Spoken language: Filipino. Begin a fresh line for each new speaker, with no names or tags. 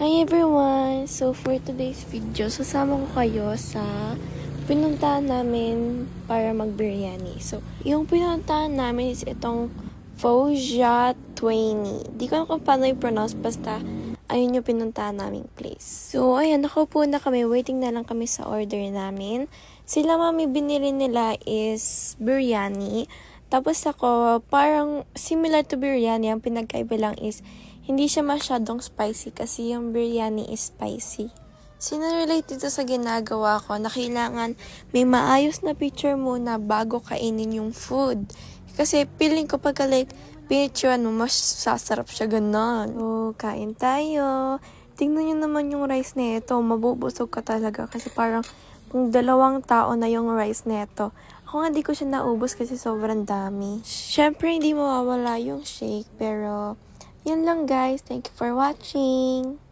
Hi everyone! So for today's video, sasama ko kayo sa pinuntahan namin para mag-biryani. So, yung pinuntahan namin is itong Fauja 20. Di ko alam kung paano i-pronounce, basta ayun yung pinuntahan naming place. So, ayan, nakaupo na kami, waiting na lang kami sa order namin. Sila mami, binili nila is biryani. Tapos ako, parang similar to biryani, ang pinagkaiba lang is hindi siya masyadong spicy kasi yung biryani is spicy. Sinarelate dito sa ginagawa ko na kailangan may maayos na picture muna bago kainin yung food. Kasi feeling ko pagka like picturean mo, mas sasarap siya ganon. So, kain tayo. Tingnan nyo naman yung rice na ito. Mabubusog ka talaga kasi parang kung 2 tao na yung rice na ito. Ako nga di ko siya naubos kasi sobrang dami. Syempre hindi mawawala yung shake pero yun lang guys. Thank you for watching.